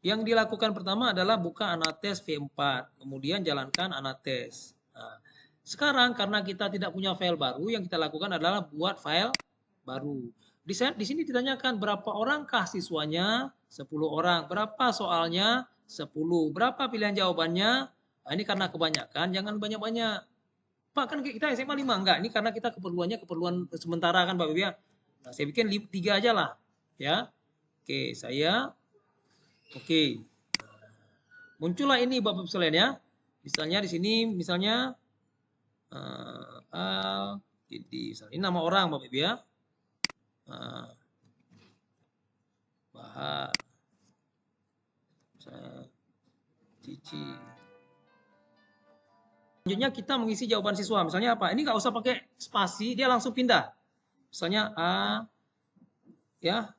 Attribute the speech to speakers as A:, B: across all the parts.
A: Yang dilakukan pertama adalah buka Anates V4, kemudian jalankan Anates. Nah, sekarang karena kita tidak punya file baru, yang kita lakukan adalah buat file baru. Di sini ditanyakan berapa orangkah siswanya? 10 orang. Berapa soalnya? 10. Berapa pilihan jawabannya? Nah, ini karena kebanyakan, jangan banyak-banyak. Pak, kan kita SMA 5. Enggak, ini karena kita keperluannya keperluan sementara kan Bapak Ibu ya. Nah, saya bikin 3 aja lah. Ya. Oke, oke. Muncullah ini Bapak Ibu sekalian ya. Misalnya di sini misalnya jadi ini nama orang Bapak Ibu ya. Bahar. Cici. Selanjutnya kita mengisi jawaban siswa. Misalnya apa? Ini nggak usah pakai spasi, dia langsung pindah. Misalnya A, ya,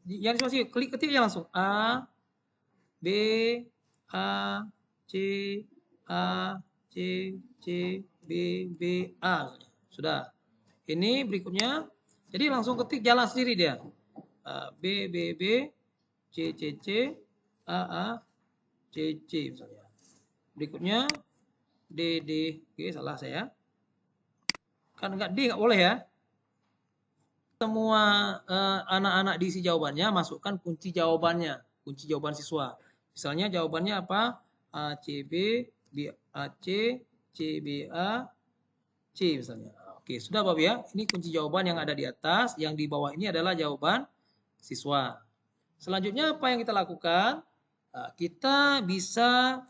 A: yang spasi klik ketik ya langsung A, B, A, C, A, C, C, B, B, A. Sudah. Ini berikutnya. Jadi langsung ketik jalan sendiri dia. B, B, B, C, C, C, A, A, C, C misalnya. Berikutnya D, D, oke salah saya. Kan enggak D, enggak boleh ya. Semua anak-anak diisi jawabannya, masukkan kunci jawabannya, kunci jawaban siswa. Misalnya jawabannya apa? A, C, B, B, A, C, C, B, A, C misalnya. Oke, sudah Bapak ya. Ini kunci jawaban yang ada di atas, yang di bawah ini adalah jawaban siswa. Selanjutnya apa yang kita lakukan? Kita bisa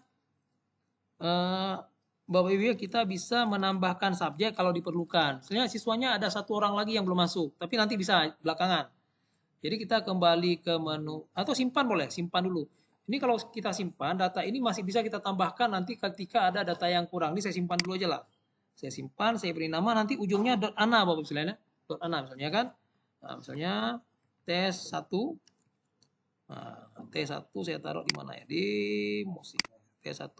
A: Bapak Ibu ya, kita bisa menambahkan subjek kalau diperlukan. Misalnya siswanya ada 1 orang lagi yang belum masuk, tapi nanti bisa belakangan. Jadi kita kembali ke menu atau simpan boleh, simpan dulu. Ini kalau kita simpan data ini masih bisa kita tambahkan nanti ketika ada data yang kurang. Ini saya simpan dulu aja lah. Saya simpan, saya beri nama, nanti ujungnya .ana Bapak Ibu sekalian ya. .ana misalnya kan. Nah, misalnya tes 1. Nah, T1 saya taruh di mana ya? Di musik. T1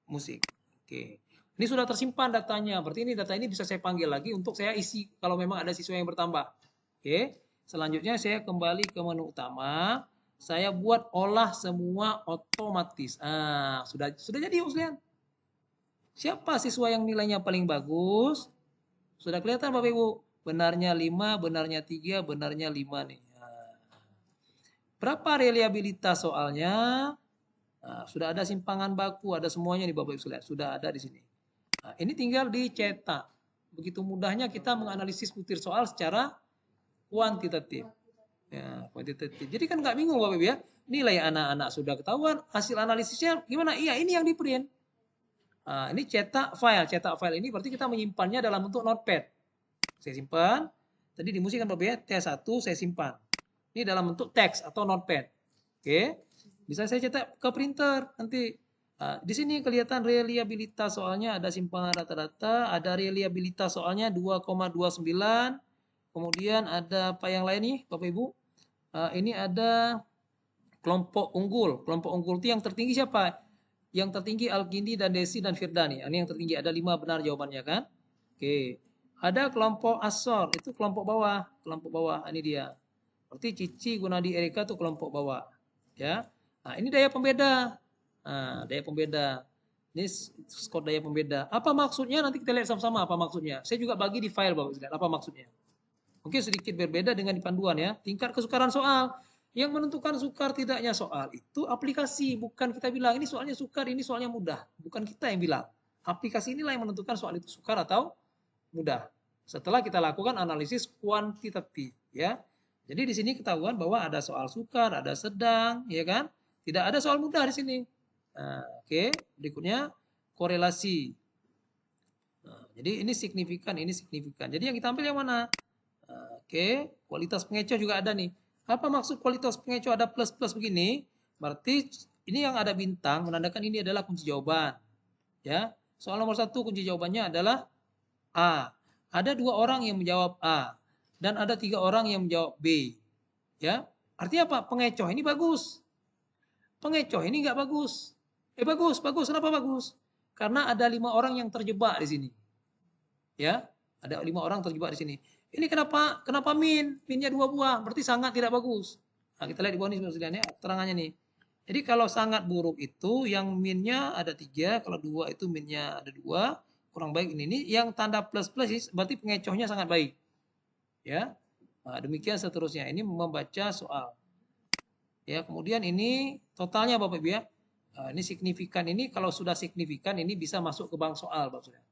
A: musik. Oke. Ini sudah tersimpan datanya. Berarti ini data ini bisa saya panggil lagi untuk saya isi kalau memang ada siswa yang bertambah. Oke. Selanjutnya saya kembali ke menu utama. Saya buat olah semua otomatis. Sudah jadi sekalian. Siapa siswa yang nilainya paling bagus? Sudah kelihatan Bapak Ibu. Benarnya 5, benarnya 3, benarnya 5 nih. Berapa reliabilitas soalnya? Nah, sudah ada simpangan baku, ada semuanya nih Bapak Ibu sekalian. Sudah ada di sini. Nah, ini tinggal dicetak. Begitu mudahnya kita menganalisis butir soal secara kuantitatif. Ya, kuantitatif. Jadi kan nggak bingung Bapak Ibu ya. Nilai anak-anak sudah ketahuan, hasil analisisnya gimana? Iya, ini yang di print. Nah, ini cetak file. Cetak file ini berarti kita menyimpannya dalam bentuk notepad. Saya simpan. Tadi di musik kan Bapak ya, T1 saya simpan. Ini dalam bentuk teks atau notepad. Oke. Bisa saya cetak ke printer nanti. Di sini kelihatan reliabilitas soalnya ada simpangan rata-rata, ada reliabilitas soalnya 2,29. Kemudian ada apa yang lain nih Bapak Ibu? Ini ada kelompok unggul. Kelompok unggul itu yang tertinggi siapa? Yang tertinggi Alkindi dan Desi dan Firdani. Ini yang tertinggi, ada 5 benar jawabannya kan? Oke. Ada kelompok Asor, itu kelompok bawah. Kelompok bawah, ini dia. Berarti Cici, Gunadi, Erika itu kelompok bawah. Ya. Nah, ini daya pembeda. Nah, daya pembeda. Ini skor daya pembeda. Apa maksudnya? Nanti kita lihat sama-sama apa maksudnya. Saya juga bagi di file Bapak lihat apa maksudnya. Mungkin sedikit berbeda dengan di panduan ya. Tingkat kesukaran soal. Yang menentukan sukar tidaknya soal itu aplikasi, bukan kita bilang ini soalnya sukar, ini soalnya mudah. Bukan kita yang bilang. Aplikasi inilah yang menentukan soal itu sukar atau mudah. Setelah kita lakukan analisis kuantitatif ya. Jadi di sini ketahuan bahwa ada soal sukar, ada sedang, ya kan? Tidak ada soal mudah di sini. Nah, oke. Berikutnya korelasi. Nah, jadi ini signifikan, ini signifikan. Jadi yang kita ambil yang mana? Nah, oke. Kualitas pengecoh juga ada nih. Apa maksud kualitas pengecoh ada plus-plus begini? Berarti ini yang ada bintang menandakan ini adalah kunci jawaban. Ya. Soal nomor 1 kunci jawabannya adalah A. Ada 2 orang yang menjawab A dan ada 3 orang yang menjawab B. Ya. Artinya apa? Pengecoh ini bagus. Pengecoh ini enggak bagus. Bagus, bagus. Kenapa bagus? Karena ada 5 orang yang terjebak di sini. Ya, ada 5 orang terjebak di sini. Ini kenapa min? Minnya 2 buah, berarti sangat tidak bagus. Nah, kita lihat di bawah ini sekalian ya, terangannya nih. Jadi kalau sangat buruk itu yang minnya ada 3, kalau 2 itu minnya ada 2, kurang baik ini yang tanda plus plus berarti pengecohnya sangat baik. Ya. Nah, demikian seterusnya. Ini membaca soal. Ya, kemudian ini totalnya Bapak Ibu ya. Nah, ini signifikan ini kalau sudah signifikan ini bisa masuk ke bank soal Bapak Saudara.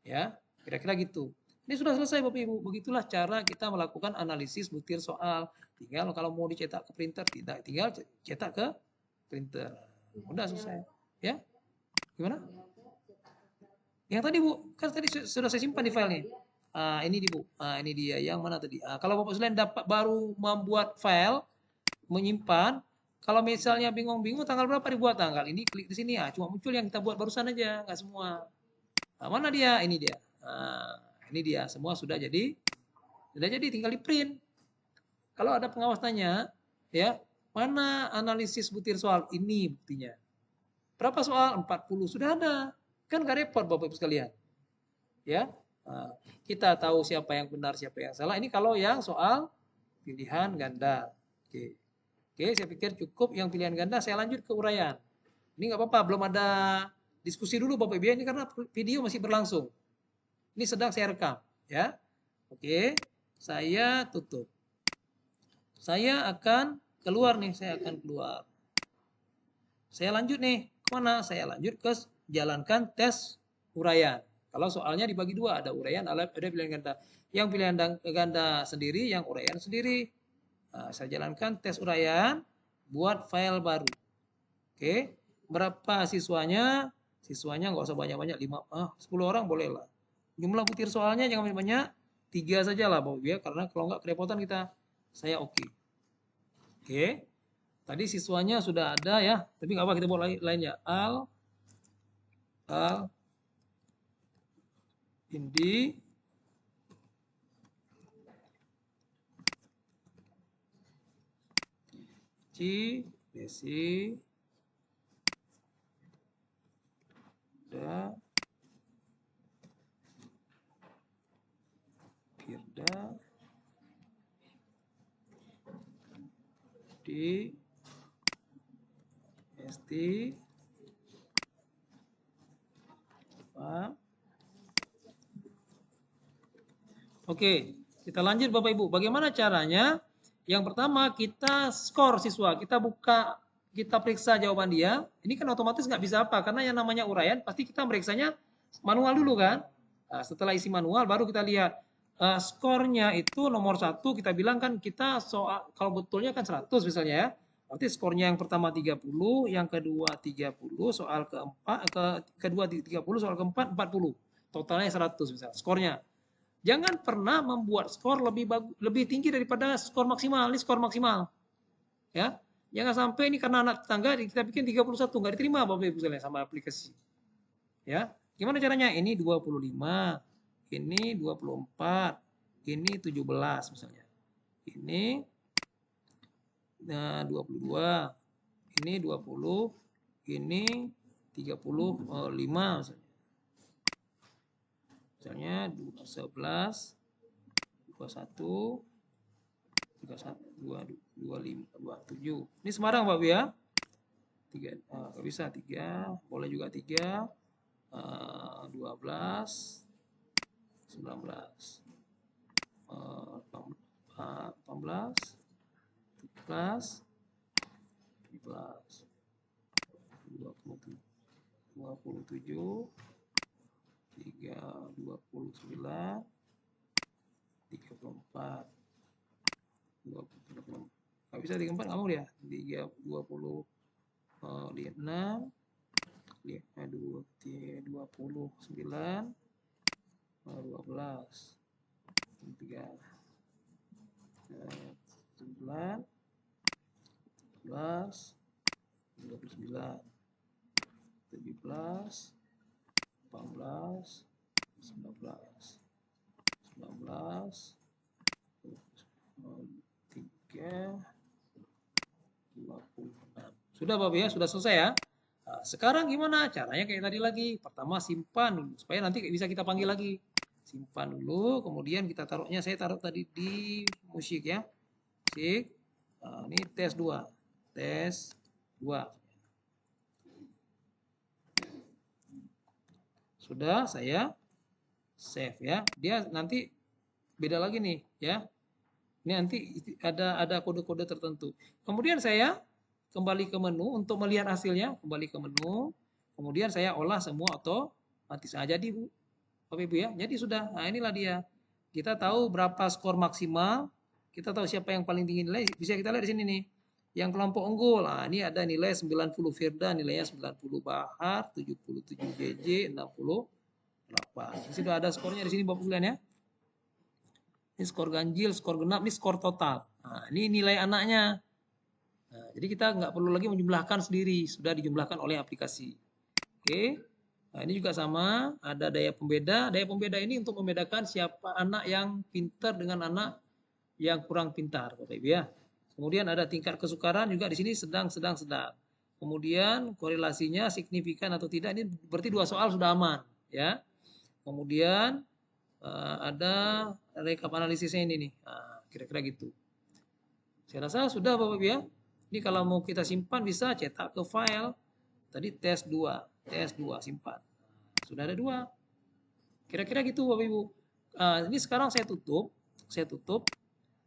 A: Ya, kira-kira gitu. Ini sudah selesai Bapak Ibu. Begitulah cara kita melakukan analisis butir soal. Tinggal kalau mau dicetak ke printer tidak, tinggal cetak ke printer. Udah selesai. Ya. Gimana? Yang tadi Bu, kan tadi sudah saya simpan di filenya. Ini di Bu. Ini dia yang mana tadi? Kalau Bapak sekalian dapat baru membuat file, menyimpan, kalau misalnya bingung-bingung tanggal berapa dibuat tanggal ini, klik di sini ya. Cuma muncul yang kita buat barusan aja, nggak semua. Mana dia? Ini dia. Ini dia. Semua sudah jadi tinggal di print. Kalau ada pengawas tanya, ya, mana analisis butir soal ini buktinya? Berapa soal? 40 sudah ada. Kan gak repot Bapak Ibu sekalian. Ya. Kita tahu siapa yang benar, siapa yang salah. Ini kalau yang soal pilihan ganda. Oke. Oke, saya pikir cukup yang pilihan ganda. Saya lanjut ke uraian. Ini nggak apa-apa, belum ada diskusi dulu Bapak Ibu. Ini karena video masih berlangsung. Ini sedang saya rekam, ya. Oke, saya tutup. Saya akan keluar nih, saya akan keluar. Saya lanjut nih, kemana? Saya lanjut ke jalankan tes uraian. Kalau soalnya dibagi dua, ada uraian, ada pilihan ganda. Yang pilihan ganda sendiri, yang uraian sendiri. Nah, saya jalankan tes uraian, buat file baru. Oke, berapa siswanya? Siswanya nggak usah banyak-banyak, 10 orang boleh lah. Jumlah butir soalnya jangan banyak-banyak, 3 saja lah Bapak ya, karena kalau nggak kerepotan kita. Saya oke. Oke, tadi siswanya sudah ada ya, tapi nggak apa kita buat lainnya. Al, Indi, Ci, Desi, Da, Firda, Di, Esti, Pak. Oke, kita lanjut Bapak Ibu. Bagaimana caranya? Yang pertama kita skor siswa, kita periksa jawaban dia. Ini kan otomatis nggak bisa apa, karena yang namanya uraian pasti kita meriksanya manual dulu kan. Nah, setelah isi manual baru kita lihat skornya itu nomor 1 kita bilang kan kita soal kalau betulnya kan 100 misalnya ya. Berarti skornya yang pertama 30, yang kedua 30, soal kedua 30, soal keempat 40. Totalnya 100 misalnya skornya. Jangan pernah membuat skor lebih tinggi daripada skor maksimal. Ini skor maksimal. Ya. Jangan sampai ini karena anak tetangga kita bikin 31 nggak diterima Bapak Ibu sekalian sama aplikasi. Ya. Gimana caranya? Ini 25, ini 24, ini 17 misalnya. Ini 22, ini 20, ini 35 misalnya. Misalnya 11, 21, 25, 27. Ini Semarang Pak Bu ya. 3, nggak bisa 3, boleh juga 3, 12, 19, 18, 17, 17, 27, 3, 29, 34, 20, nggak bisa 34 nggak mau dia. 30, 6, 29, 12, 3, 9, 11, 29, 17, 18, 19, 19, 3, 26. Sudah Bapak ya, sudah selesai ya. Nah, sekarang gimana? Caranya kayak tadi lagi. Pertama simpan dulu, supaya nanti bisa kita panggil lagi. Simpan dulu, kemudian kita taruhnya, saya taruh tadi di musik ya. Musik. Nah, ini tes 2. Tes 2. Sudah saya save ya. Dia nanti beda lagi nih ya. Ini nanti ada kode-kode tertentu. Kemudian saya kembali ke menu untuk melihat hasilnya, kembali ke menu. Kemudian saya olah semua otomatis. Nah, jadi Bu, Bapak Ibu ya. Jadi sudah. Nah, inilah dia. Kita tahu berapa skor maksimal, kita tahu siapa yang paling tinggi nilai, bisa kita lihat di sini nih. Yang kelompok unggul, nah ini ada nilai 90 Firda, nilainya 90 Bahar, 77 JJ, 68. Di sini sudah ada skornya di sini Bapak sekalian ya. Ini skor ganjil, skor genap, ini skor total. Nah, ini nilai anaknya. Nah, jadi kita nggak perlu lagi menjumlahkan sendiri, sudah dijumlahkan oleh aplikasi. Oke. Nah, ini juga sama, ada daya pembeda. Daya pembeda ini untuk membedakan siapa anak yang pintar dengan anak yang kurang pintar, Bapak Ibu ya. Kemudian ada tingkat kesukaran juga di sini sedang. Kemudian korelasinya signifikan atau tidak, ini berarti 2 soal sudah aman ya. Kemudian ada rekap analisisnya ini nih, kira-kira gitu. Saya rasa sudah Bapak Ibu ya. Ini kalau mau kita simpan bisa cetak ke file. Tadi tes 2 simpan. Sudah ada 2. Kira-kira gitu Bapak Ibu. Ini sekarang saya tutup.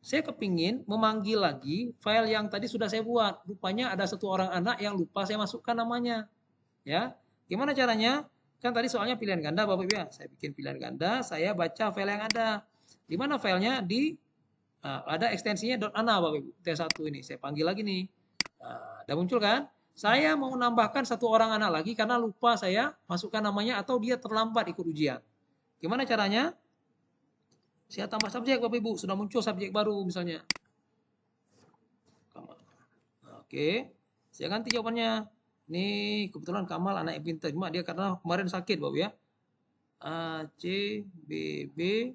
A: Saya kepingin memanggil lagi file yang tadi sudah saya buat. Rupanya ada 1 orang anak yang lupa saya masukkan namanya. Ya, gimana caranya? Kan tadi soalnya pilihan ganda Bapak Ibu ya. Saya bikin pilihan ganda, saya baca file yang ada. Di mana filenya? Ada ekstensinya .ana Bapak Ibu. T1 ini saya panggil lagi nih. Udah muncul kan? Saya mau menambahkan 1 orang anak lagi karena lupa saya masukkan namanya atau dia terlambat ikut ujian. Gimana caranya? Saya tambah subjek Bapak Ibu, sudah muncul subjek baru misalnya. Kamal. Oke, saya ganti jawabannya. Ini kebetulan Kamal anak yang pintar, cuma dia karena kemarin sakit Bapak ya. A, C, B, B,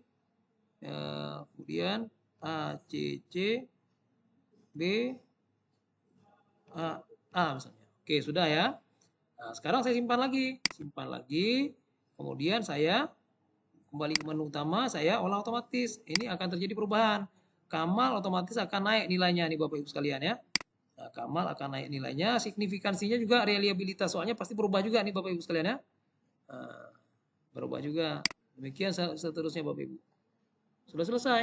A: kemudian A, C, C, B, A misalnya. Oke, sudah ya. Nah, sekarang saya simpan lagi. Kemudian saya kembali ke menu utama, saya olah otomatis. Ini akan terjadi perubahan. Kamal otomatis akan naik nilainya nih Bapak Ibu sekalian ya. Nah, Kamal akan naik nilainya, signifikansinya juga reliabilitas soalnya pasti berubah juga nih Bapak Ibu sekalian ya. Nah, berubah juga. Demikian seterusnya Bapak Ibu. Sudah selesai.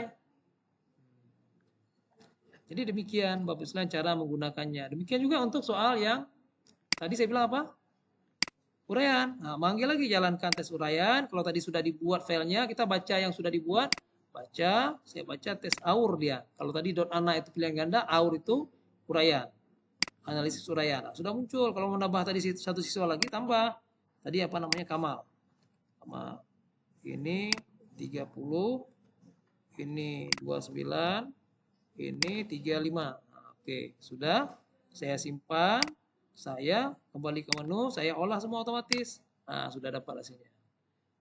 A: Jadi demikian Bapak Ibu sekalian cara menggunakannya. Demikian juga untuk soal yang tadi saya bilang apa? Uraian. Nah, manggil lagi jalankan tes uraian. Kalau tadi sudah dibuat filenya, kita baca yang sudah dibuat. Saya baca tes AUR dia. Kalau tadi .ana itu pilihan ganda, AUR itu uraian. Analisis uraian. Nah, sudah muncul. Kalau mau nambah tadi 1 siswa lagi, tambah. Tadi apa namanya? Kamal. Ini 30. Ini 29. Ini 35. Nah, oke, sudah. Saya simpan. Saya kembali ke menu, saya olah semua otomatis. Nah, sudah dapat hasilnya.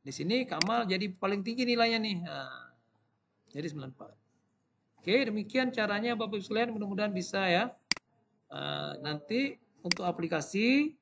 A: Di sini Kamal jadi paling tinggi nilainya nih. Nah, jadi 94. Oke, demikian caranya Bapak Ibu sekalian, mudah-mudahan bisa ya. Nanti untuk aplikasi